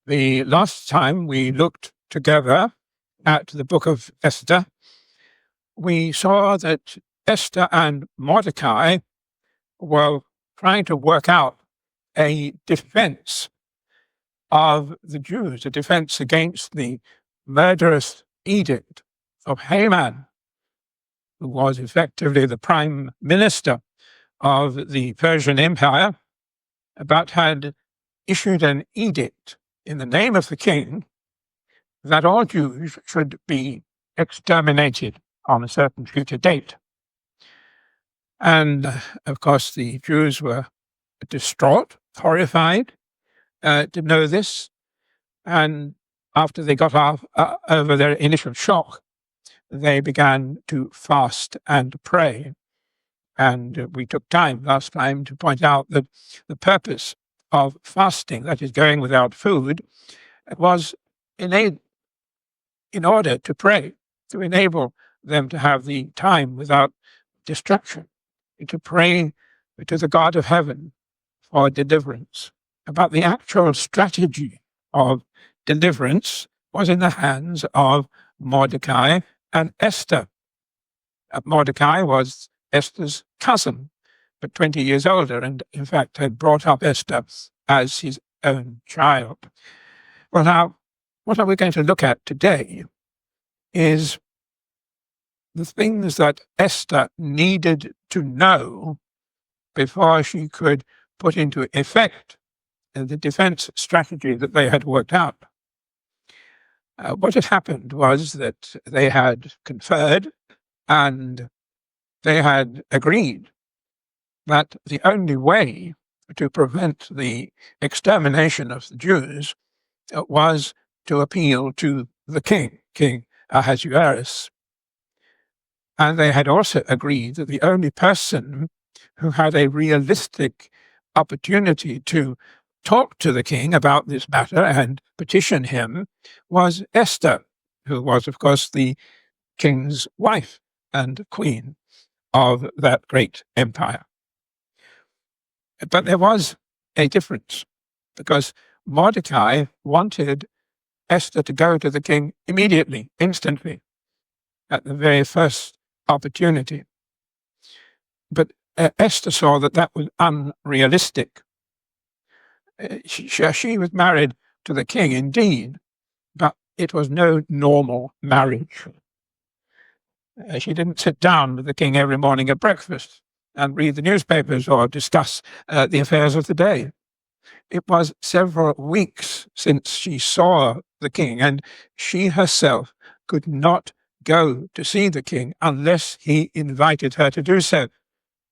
The last time we looked together at the book of Esther, we saw that Esther and Mordecai were trying to work out a defense of the Jews, a defense against the murderous edict of Haman, who was effectively the prime minister of the Persian Empire, but had issued an edict in the name of the king that all Jews should be exterminated on a certain future date. And of course, the Jews were distraught, horrified to know this. And after they got over their initial shock, they began to fast and pray. And we took time last time to point out that the purpose of fasting, that is going without food, was in order to pray, to enable them to have the time without distraction, to pray to the God of heaven for deliverance. But the actual strategy of deliverance was in the hands of Mordecai and Esther. Mordecai was Esther's cousin, but 20 years older, and in fact had brought up Esther as his own child. Well, now, what are we going to look at today is the things that Esther needed to know before she could put into effect the defense strategy that they had worked out. What had happened was that they had conferred and they had agreed that the only way to prevent the extermination of the Jews was to appeal to the king, King Ahasuerus. And they had also agreed that the only person who had a realistic opportunity to talk to the king about this matter and petition him was Esther, who was, of course, the king's wife and queen of that great empire. But there was a difference, because Mordecai wanted Esther to go to the king immediately, instantly, at the very first opportunity. But Esther saw that that was unrealistic. She was married to the king, indeed, but it was no normal marriage. She didn't sit down with the king every morning at breakfast and read the newspapers or discuss the affairs of the day. It was several weeks since she saw the king, and she herself could not go to see the king unless he invited her to do so.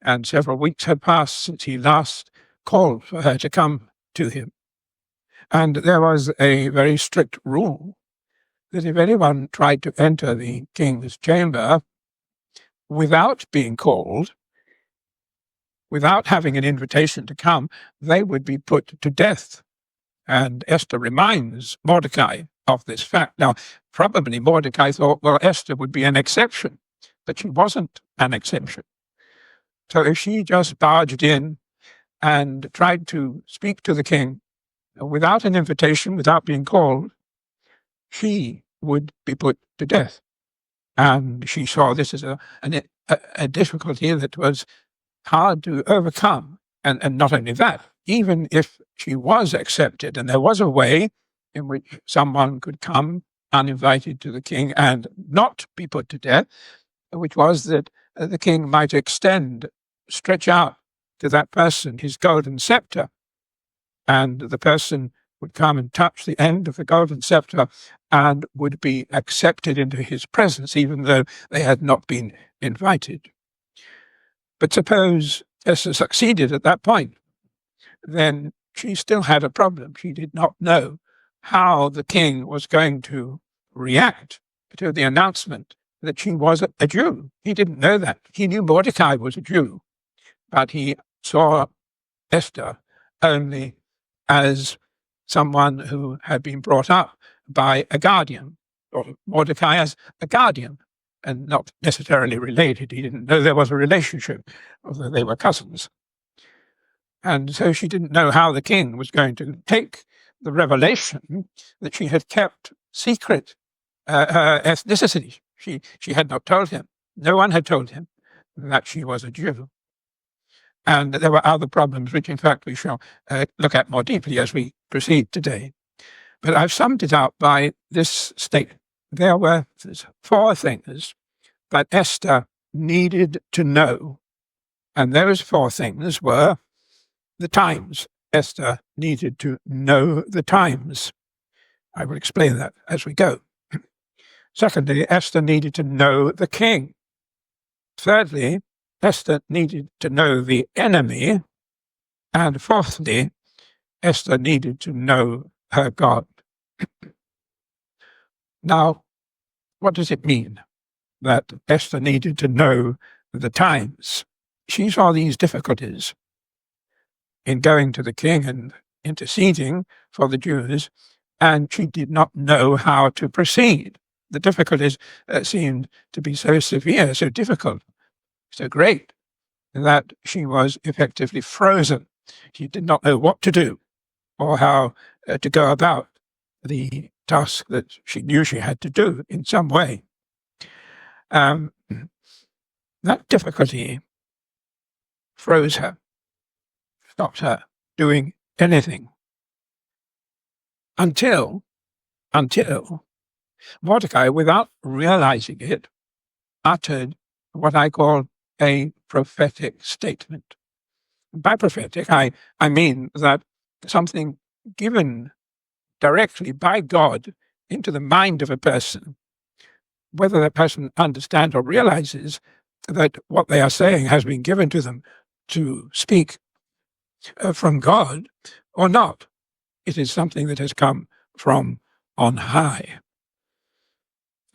And several weeks had passed since he last called for her to come to him. And there was a very strict rule that if anyone tried to enter the king's chamber without being called, without having an invitation to come, they would be put to death. And Esther reminds Mordecai of this fact. Now, probably Mordecai thought, well, Esther would be an exception, but she wasn't an exception. So if she just barged in and tried to speak to the king without an invitation, without being called, she would be put to death. And she saw this as a difficulty that was hard to overcome. And not only that, even if she was accepted and there was a way in which someone could come uninvited to the king and not be put to death, which was that the king might stretch out to that person his golden scepter, and the person would come and touch the end of the golden scepter and would be accepted into his presence, even though they had not been invited. But suppose Esther succeeded at that point, then she still had a problem. She did not know how the king was going to react to the announcement that she was a Jew. He didn't know that. He knew Mordecai was a Jew, but he saw Esther only as someone who had been brought up by a guardian, or Mordecai as a guardian, and not necessarily related. He didn't know there was a relationship, although they were cousins. And so she didn't know how the king was going to take the revelation that she had kept secret her ethnicity. She had not told him. No one had told him that she was a Jew. And there were other problems, which in fact we shall look at more deeply as we proceed today. But I've summed it up by this statement. There were 4 things that Esther needed to know. And those 4 things were the times. Esther needed to know the times. I will explain that as we go. Secondly, Esther needed to know the king. Thirdly, Esther needed to know the enemy. And fourthly, Esther needed to know her God. Now, what does it mean that Esther needed to know the times? She saw these difficulties in going to the king and interceding for the Jews, and she did not know how to proceed. The difficulties seemed to be so severe, so difficult, so great, that she was effectively frozen. She did not know what to do or how to go about the task that she knew she had to do in some way. That difficulty froze her, stopped her doing anything until Mordecai, without realizing it, uttered what I call a prophetic statement. By prophetic, I mean that something given directly by God into the mind of a person, whether that person understands or realizes that what they are saying has been given to them to speak from God or not. It is something that has come from on high.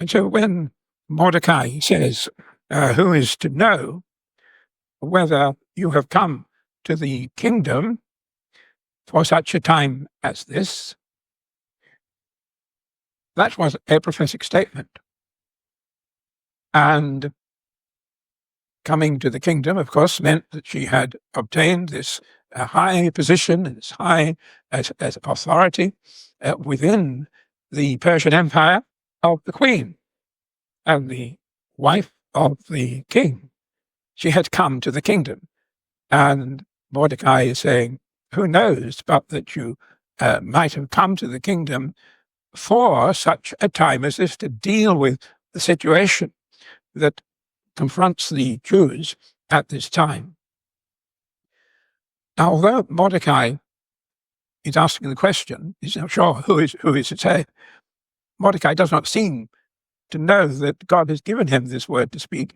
And so when Mordecai says, who is to know whether you have come to the kingdom for such a time as this, that was a prophetic statement. And coming to the kingdom, of course, meant that she had obtained this high position, this high as authority within the Persian Empire of the queen and the wife of the king. She had come to the kingdom. And Mordecai is saying, who knows but that you might have come to the kingdom for such a time as this, to deal with the situation that confronts the Jews at this time. Now, although Mordecai is asking the question, he's not sure who is it say, Mordecai does not seem to know that God has given him this word to speak.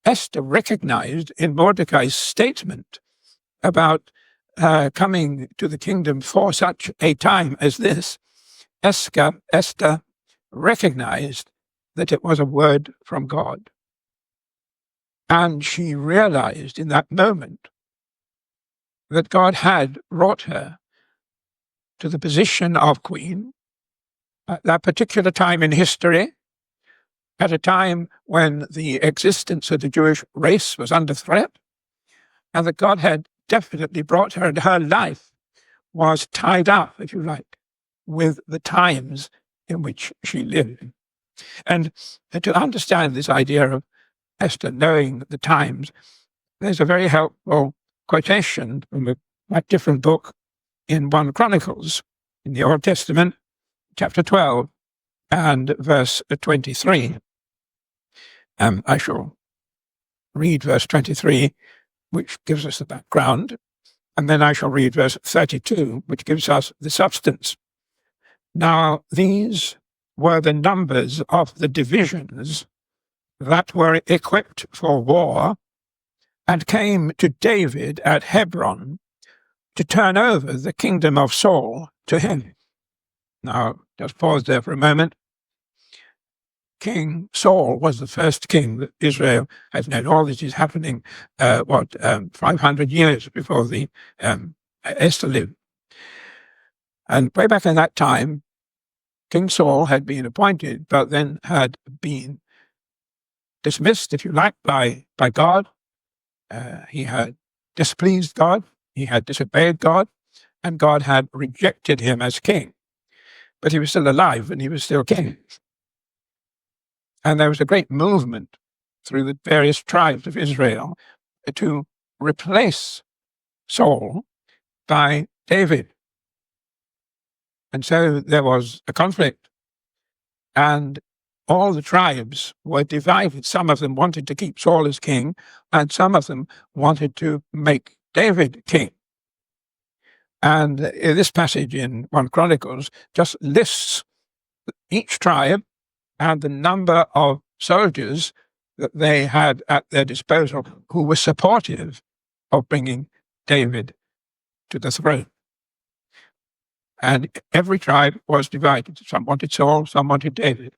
Esther recognized in Mordecai's statement about coming to the kingdom for such a time as this, Esther recognized that it was a word from God. And she realized in that moment that God had brought her to the position of queen at that particular time in history, at a time when the existence of the Jewish race was under threat, and that God had definitely brought her, and her life was tied up, if you like, with the times in which she lived. And to understand this idea of Esther knowing the times, there's a very helpful quotation from a different book in 1 Chronicles in the Old Testament, chapter 12 and verse 23. I shall read verse 23, which gives us the background, and then I shall read verse 32, which gives us the substance. Now, these were the numbers of the divisions that were equipped for war and came to David at Hebron to turn over the kingdom of Saul to him. Now, just pause there for a moment. King Saul was the first king that Israel has known. All this is happening, 500 years before the Esther lived. And way back in that time, King Saul had been appointed, but then had been dismissed, if you like, by God. He had displeased God. He had disobeyed God. and God had rejected him as king. But he was still alive and he was still king. And there was a great movement through the various tribes of Israel to replace Saul by David. And so there was a conflict, and all the tribes were divided. Some of them wanted to keep Saul as king, and some of them wanted to make David king. And this passage in 1 Chronicles just lists each tribe and the number of soldiers that they had at their disposal who were supportive of bringing David to the throne. And every tribe was divided. Some wanted Saul, some wanted David,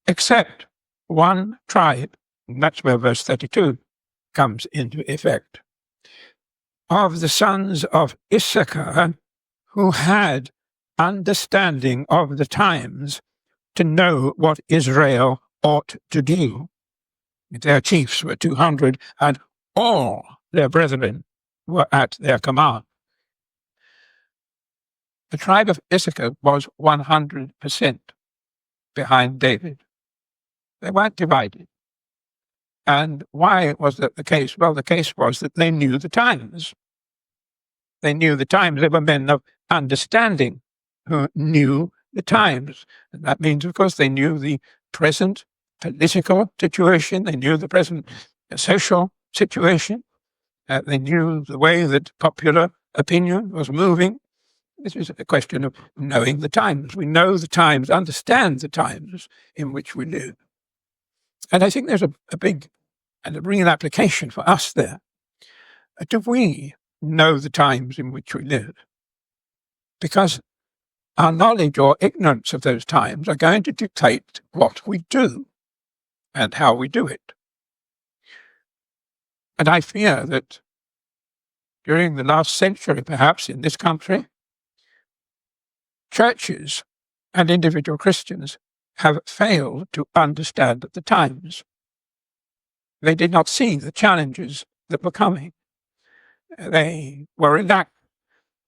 except one tribe, and that's where verse 32 comes into effect, of the sons of Issachar, who had understanding of the times to know what Israel ought to do. Their chiefs were 200, and all their brethren were at their command. The tribe of Issachar was 100% behind David. They weren't divided. And why was that the case? Well, the case was that they knew the times. They knew the times. They were men of understanding who knew the times. And that means, of course, they knew the present political situation. They knew the present social situation. They knew the way that popular opinion was moving. This is a question of knowing the times. We know the times, understand the times in which we live. And I think there's a big and a real application for us there. Do we know the times in which we live? Because our knowledge or ignorance of those times are going to dictate what we do and how we do it. And I fear that during the last century, perhaps in this country, churches and individual Christians have failed to understand the times. They did not see the challenges that were coming. They were inact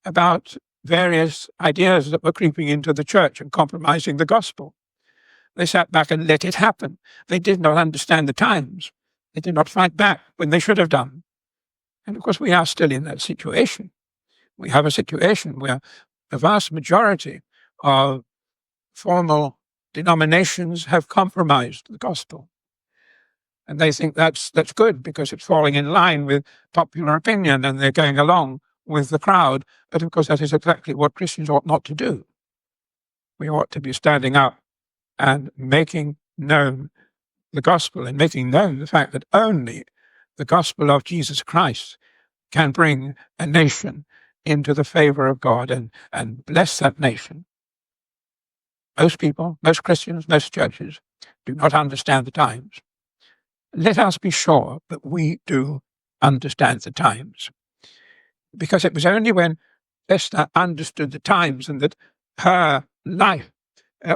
about various ideas that were creeping into the church and compromising the gospel. They sat back and let it happen. They did not understand the times. They did not fight back when they should have done. And of course, we are still in that situation. We have a situation where the vast majority of formal denominations have compromised the gospel. And they think that's good because it's falling in line with popular opinion and they're going along with the crowd. But of course, that is exactly what Christians ought not to do. We ought to be standing up and making known the gospel and making known the fact that only the gospel of Jesus Christ can bring a nation into the favor of God and bless that nation. Most people, most Christians, most churches do not understand the times. Let us be sure that we do understand the times. Because it was only when Esther understood the times and that her life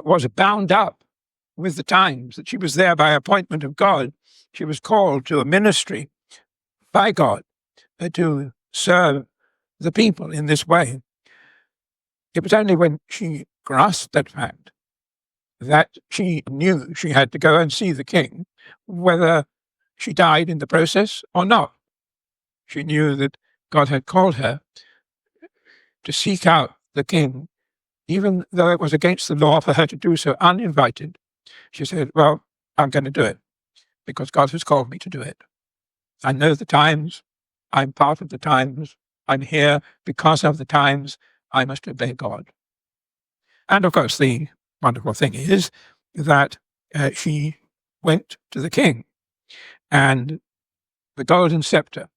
was bound up with the times, that she was there by appointment of God. She was called to a ministry by God to serve the people in this way. It was only when she grasped that fact that she knew she had to go and see the king, whether she died in the process or not. She knew that God had called her to seek out the king, even though it was against the law for her to do so uninvited. She said, well, I'm going to do it because God has called me to do it. I know the times. I'm part of the times. I'm here because of the times. I must obey God. And of course, the wonderful thing is that she went to the king and the golden scepter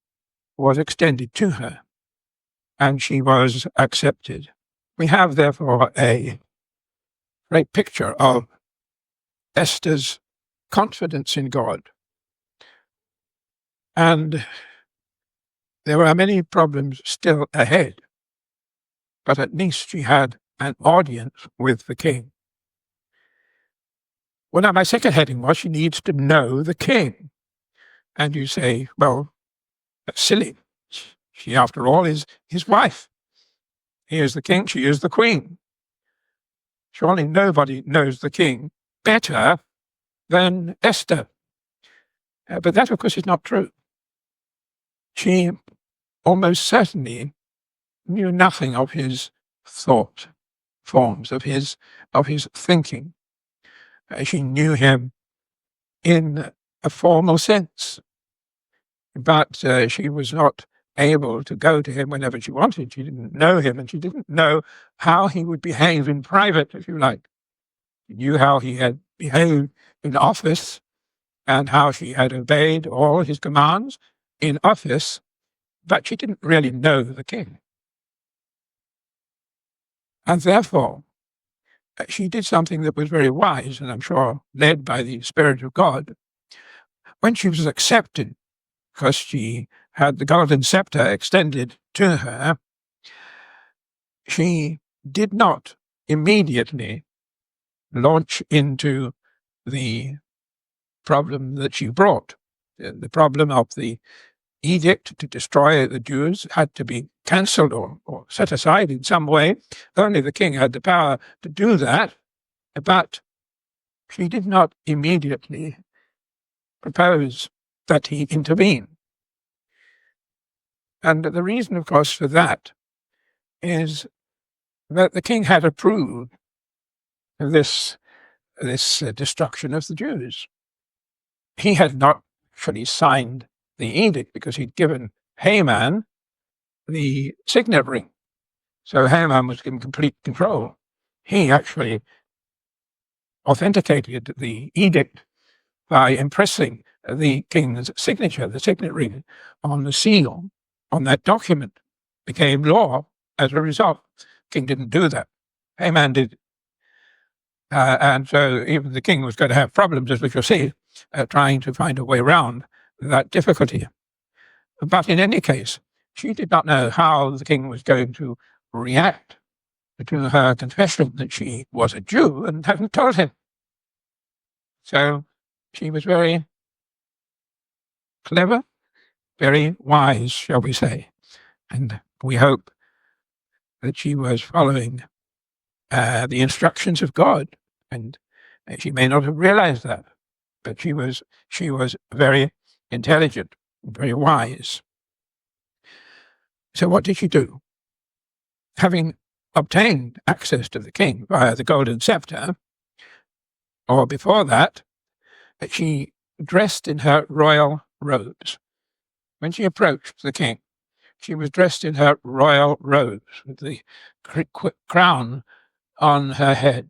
was extended to her and she was accepted. We have therefore a great picture of Esther's confidence in God. And there are many problems still ahead, but at least she had an audience with the king. Well, now my second heading was she needs to know the king. And you say, well, that's silly. She, after all, is his wife. He is the king, she is the queen. Surely nobody knows the king better than Esther. But that, of course, is not true. She almost certainly knew nothing of his thought forms, of his thinking. She knew him in a formal sense, but she was not able to go to him whenever she wanted. She didn't know him, and she didn't know how he would behave in private, if you like. She knew how he had behaved in office and how she had obeyed all his commands in office, but she didn't really know the king. And therefore, she did something that was very wise, and I'm sure led by the Spirit of God. When she was accepted, because she had the golden scepter extended to her, she did not immediately launch into the problem that she brought. The problem of the edict to destroy the Jews had to be cancelled or set aside in some way. Only the king had the power to do that, but she did not immediately propose that he intervene. And the reason, of course, for that is that the king had approved of this destruction of the Jews. He had not actually signed the edict because he'd given Haman the signet ring. So Haman was in complete control. He actually authenticated the edict by impressing the king's signature, the signet ring, on the seal on that document. Became law as a result. King didn't do that. Haman did. And so even the king was going to have problems, as we shall see, trying to find a way around that difficulty. But in any case, she did not know how the king was going to react to her confession that she was a Jew and hadn't told him. So she was very clever, very wise, shall we say. And we hope that she was following the instructions of God. And she may not have realized that, but she was very intelligent, very wise. So what did she do? Having obtained access to the king via the golden scepter, or before that, she dressed in her royal robes. When she approached the king, she was dressed in her royal robes with the crown on her head.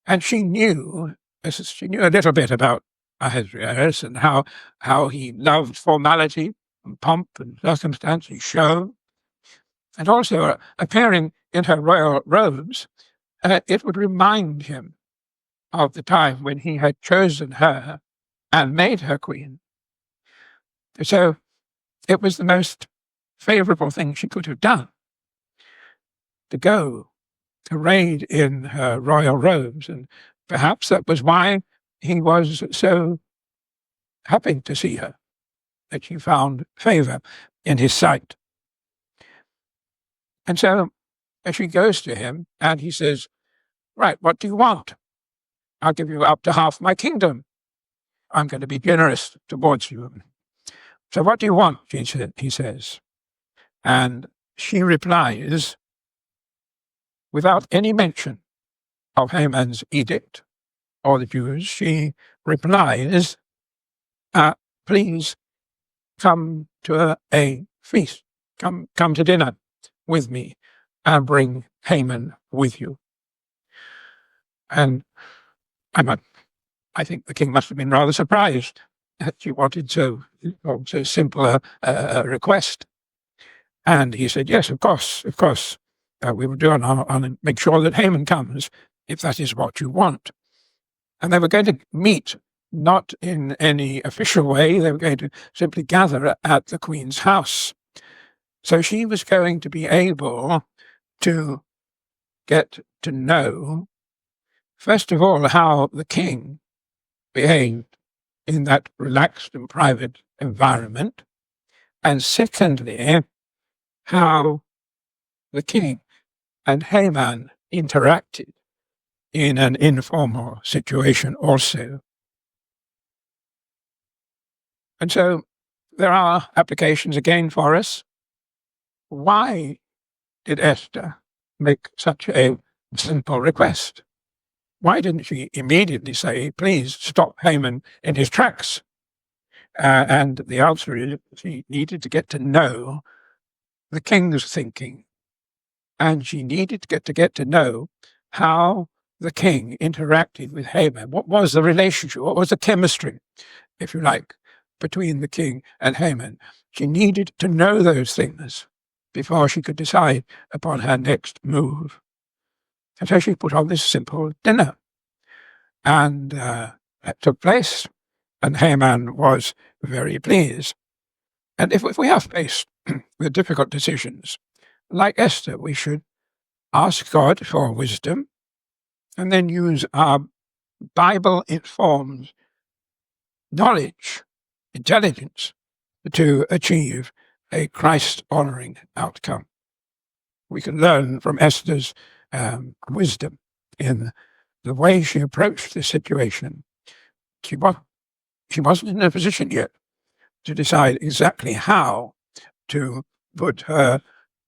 And she knew a little bit about Ahasuerus and how he loved formality and pomp and circumstance and show. And also appearing in her royal robes, it would remind him of the time when he had chosen her and made her queen. So it was the most favorable thing she could have done to go arrayed in her royal robes. And perhaps that was why he was so happy to see her, that she found favor in his sight. And so she goes to him and he says, right, what do you want? I'll give you up to half my kingdom. I'm going to be generous towards you. So what do you want? He says. And she replies, without any mention of Haman's edict or the Jews, she replies, please come to a feast, come to dinner with me and bring Haman with you. And I think the king must have been rather surprised that she wanted so simple a request. And he said, yes, of course, we will do and make sure that Haman comes, if that is what you want. And they were going to meet, not in any official way, they were going to simply gather at the queen's house. So she was going to be able to get to know, first of all, how the king behaved in that relaxed and private environment, and secondly, how the king and Haman interacted in an informal situation also. And so there are applications again for us. Why did Esther make such a simple request? Why didn't she immediately say, please stop Haman in his tracks? And the answer is she needed to get to know the king's thinking. And she needed to get to know how the king interacted with Haman. What was the relationship? What was the chemistry, if you like, between the king and Haman? She needed to know those things before she could decide upon her next move. And so she put on this simple dinner. And that took place, and Haman was very pleased. And if we are faced with difficult decisions, like Esther, we should ask God for wisdom and then use our Bible-informed knowledge, intelligence, to achieve a Christ-honoring outcome. We can learn from Esther's wisdom in the way she approached the situation. She wasn't in a position yet to decide exactly how to put her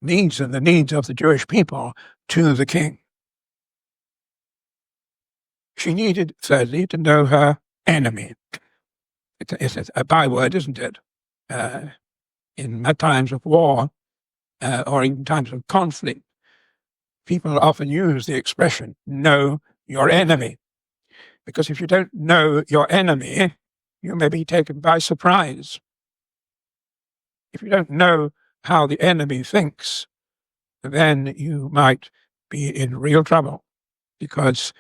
needs and the needs of the Jewish people to the king. She needed, thirdly, to know her enemy. It's a byword, isn't it? In times of war or in times of conflict, people often use the expression, know your enemy. Because if you don't know your enemy, you may be taken by surprise. If you don't know how the enemy thinks, then you might be in real trouble because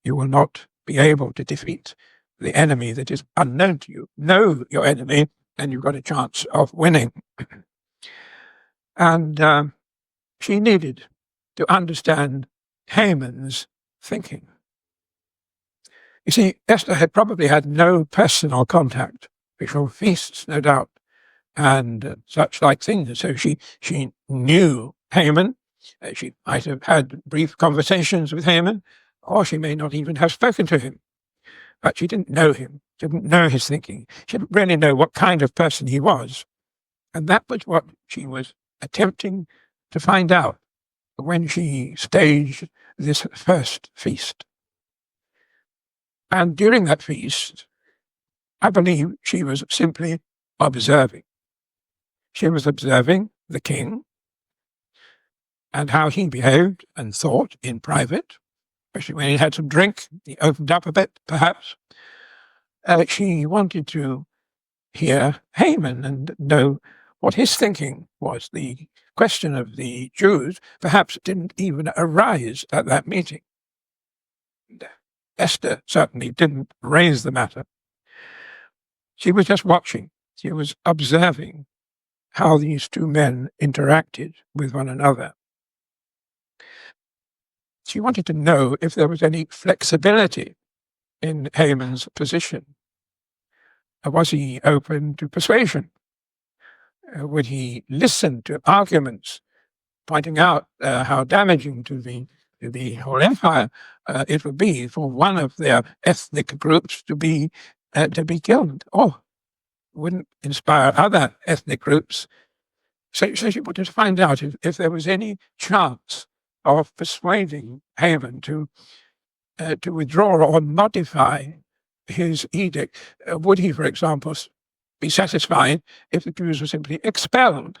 you will not be able to defeat the enemy that is unknown to you. Know your enemy, and you've got a chance of winning. And she needed to understand Haman's thinking. You see, Esther had probably had no personal contact, before feasts, no doubt, and such like things. So she knew Haman. She might have had brief conversations with Haman, or she may not even have spoken to him. But she didn't know him. She didn't know his thinking. She didn't really know what kind of person he was. And that was what she was attempting to find out when she staged this first feast. And during that feast, I believe she was simply observing. She was observing the king and how he behaved and thought in private, especially when he had some drink. He opened up a bit, perhaps. She wanted to hear Haman and know what his thinking was. The question of the Jews perhaps didn't even arise at that meeting. Esther certainly didn't raise the matter. She was just watching. She was observing how these two men interacted with one another. She wanted to know if there was any flexibility in Haman's position. Was he open to persuasion? Would he listen to arguments pointing out how damaging to the whole empire it would be for one of their ethnic groups to be killed, or wouldn't inspire other ethnic groups? So she wanted to find out if there was any chance of persuading Haman to withdraw or modify his edict. Would he, for example, be satisfied if the Jews were simply expelled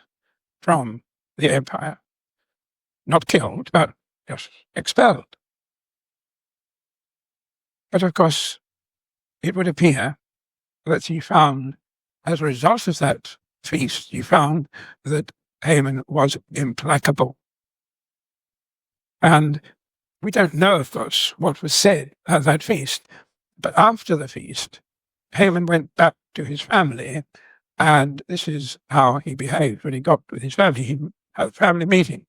from the empire? Not killed, but just expelled. But of course, it would appear that he found, as a result of that feast, he found that Haman was implacable. And we don't know, of course, what was said at that feast, but after the feast, Haman went back to his family, and this is how he behaved when he got with his family. He had a family meeting.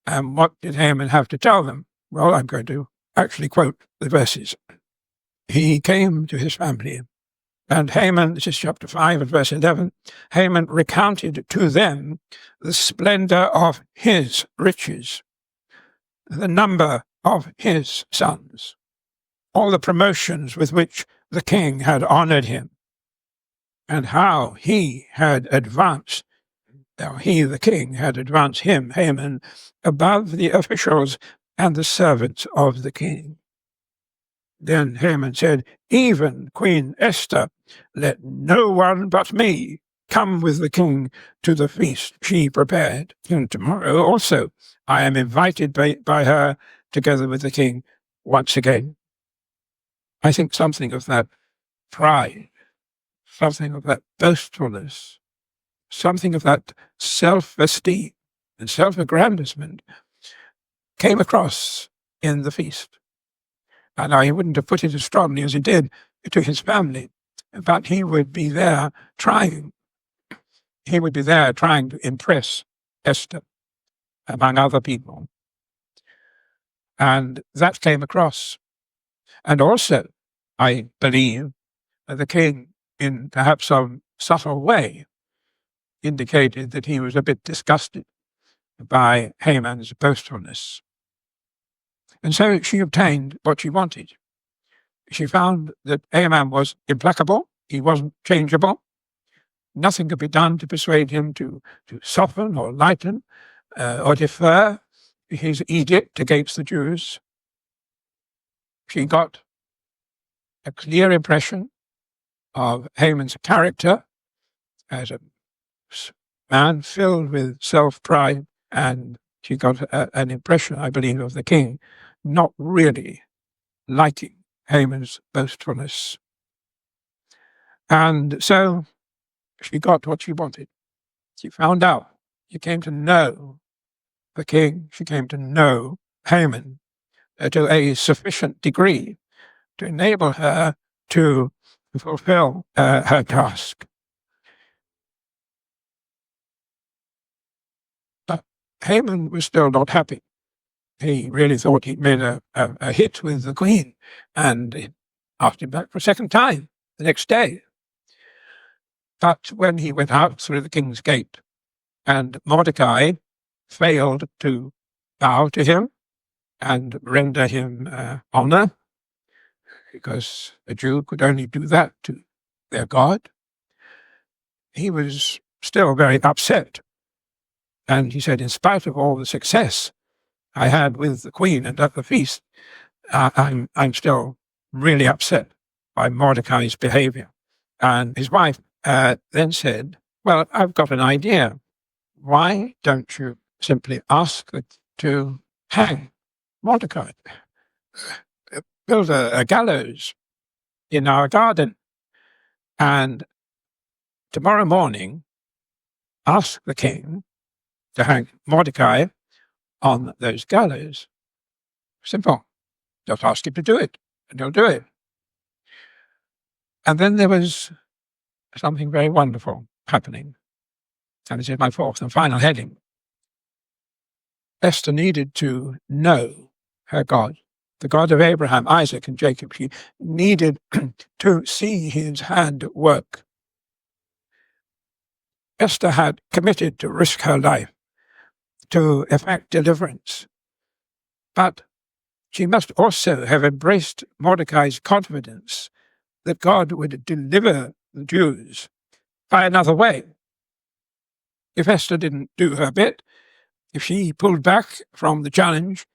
And what did Haman have to tell them? Well, I'm going to actually quote the verses. He came to his family And Haman, this is chapter 5 and verse 11, Haman recounted to them the splendor of his riches, the number of his sons, all the promotions with which the king had honored him, and how he had advanced, he, the king, had advanced him, Haman, above the officials and the servants of the king. Then Haman said, even Queen Esther, let no one but me come with the king to the feast she prepared. And tomorrow also I am invited by her together with the king once again. I think something of that pride, something of that boastfulness, something of that self-esteem and self-aggrandizement came across in the feast. And he wouldn't have put it as strongly as he did to his family, but he would be there trying to impress Esther, among other people. And that came across. And also, I believe, the king, in perhaps some subtle way, indicated that he was a bit disgusted by Haman's boastfulness. And so she obtained what she wanted. She found that Haman was implacable, he wasn't changeable. Nothing could be done to persuade him to soften or lighten or defer his edict against the Jews. She got a clear impression of Haman's character as a man filled with self-pride, and she got an impression, I believe, of the king not really liking Haman's boastfulness. And so she got what she wanted. She found out. She came to know the king. She came to know Haman to a sufficient degree to enable her to fulfill her task. But Haman was still not happy. He really thought he'd made a hit with the queen, and he asked him back for a second time the next day. But when he went out through the king's gate, and Mordecai failed to bow to him and render him honor, because a Jew could only do that to their God, he was still very upset. And he said, in spite of all the success I had with the queen and at the feast, I'm still really upset by Mordecai's behavior. And his wife then said, well, I've got an idea. Why don't you simply ask to hang Mordecai? Build a gallows in our garden, and tomorrow morning ask the king to hang Mordecai on those gallows. Simple. Just ask him to do it, and he'll do it. And then there was something very wonderful happening. And this is my fourth and final heading. Esther needed to know her God, the God of Abraham, Isaac, and Jacob. She needed to see his hand at work. Esther had committed to risk her life to effect deliverance. But she must also have embraced Mordecai's confidence that God would deliver the Jews by another way. If Esther didn't do her bit, if she pulled back from the challenge,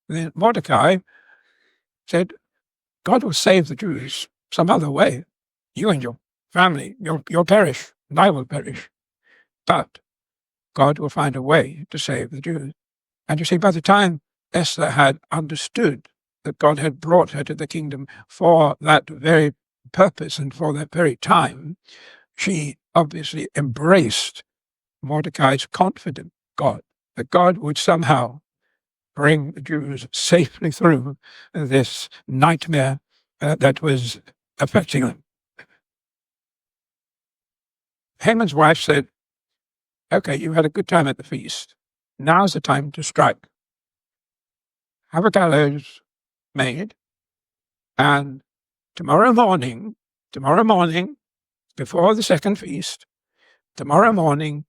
then Mordecai said, God will save the Jews some other way. You and your family, you'll perish, and I will perish. But God will find a way to save the Jews. And you see, by the time Esther had understood that God had brought her to the kingdom for that very purpose and for that very time, she obviously embraced Mordecai's confident God, that God would somehow bring the Jews safely through this nightmare that was affecting them. Haman's wife said, okay, you had a good time at the feast. Now's the time to strike. Have a gallows made, and tomorrow morning, before the second feast, tomorrow morning,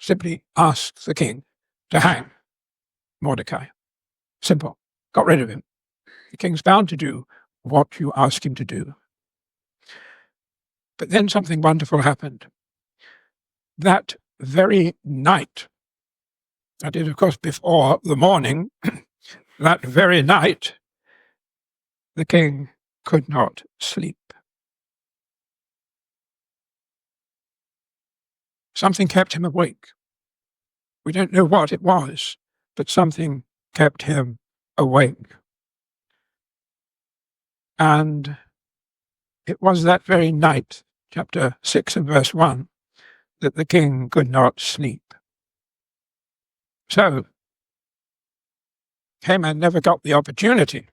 simply ask the king to hang Mordecai. Simple. Got rid of him. The king's bound to do what you ask him to do. But then something wonderful happened. That very night, that is, of course, before the morning, that very night, the king could not sleep. Something kept him awake. We don't know what it was, but something kept him awake. And it was that very night, chapter 6 and verse 1, that the king could not sleep. So Haman never got the opportunity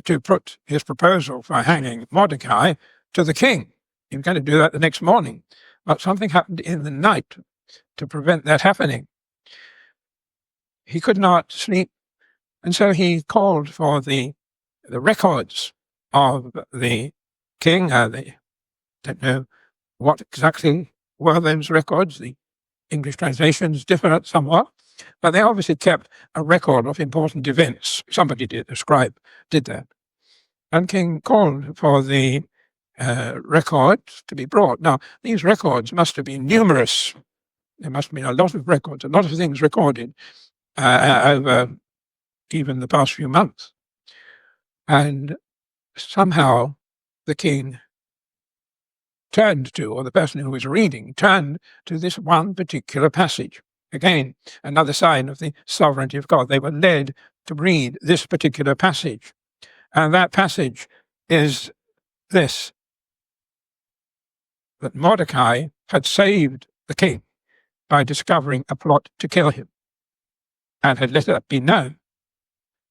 to put his proposal for hanging Mordecai to the king. He was going to do that the next morning, but something happened in the night to prevent that happening. He could not sleep, and so he called for the records of the king. They don't know what exactly were those records. The English translations differ somewhat, but they obviously kept a record of important events. Somebody did, a scribe did that. And king called for the records to be brought. Now, these records must have been numerous. There must have been a lot of records, a lot of things recorded over even the past few months. And somehow the king turned to, or the person who was reading, turned to this one particular passage. Again, another sign of the sovereignty of God. They were led to read this particular passage. And that passage is this, that Mordecai had saved the king by discovering a plot to kill him and had let that be known.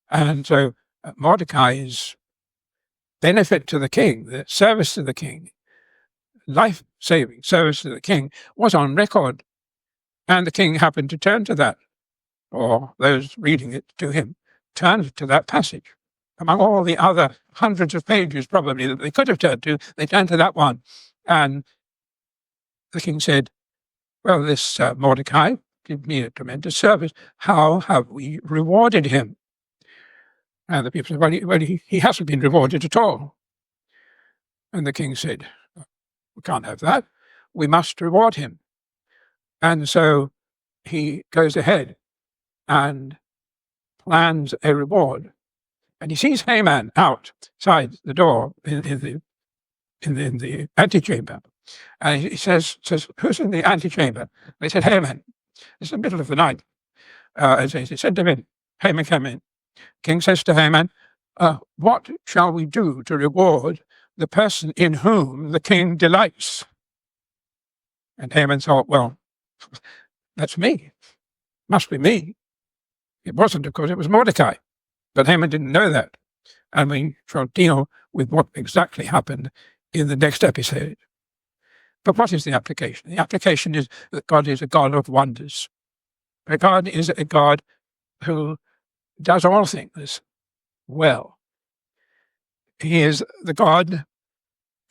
And so Mordecai's benefit to the king, the service to the king, life-saving service to the king, was on record. And the king happened to turn to that, or those reading it to him, turned to that passage. Among all the other hundreds of pages probably that they could have turned to, they turned to that one. And the king said, well, this Mordecai did me a tremendous service. How have we rewarded him? And the people said, well, he hasn't been rewarded at all. And the king said, we can't have that. We must reward him. And so he goes ahead and plans a reward. And he sees Haman outside the door in the antechamber. And he says, who's in the antechamber? They said, Haman. It's the middle of the night. He said to him, Haman came in. King says to Haman, what shall we do to reward the person in whom the king delights? And Haman thought, well, that's me. Must be me. It wasn't, of course, it was Mordecai. But Haman didn't know that. And we shall deal with what exactly happened in the next episode. But what is the application? The application is that God is a God of wonders. But God is a God who does all things well. He is the God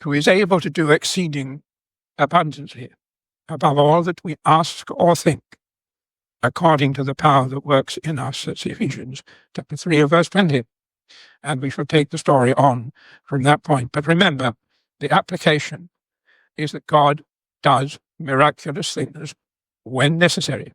who is able to do exceeding abundantly, above all that we ask or think, according to the power that works in us. That's Ephesians chapter 3 verse 20. And we shall take the story on from that point. But remember, the application is that God does miraculous things when necessary.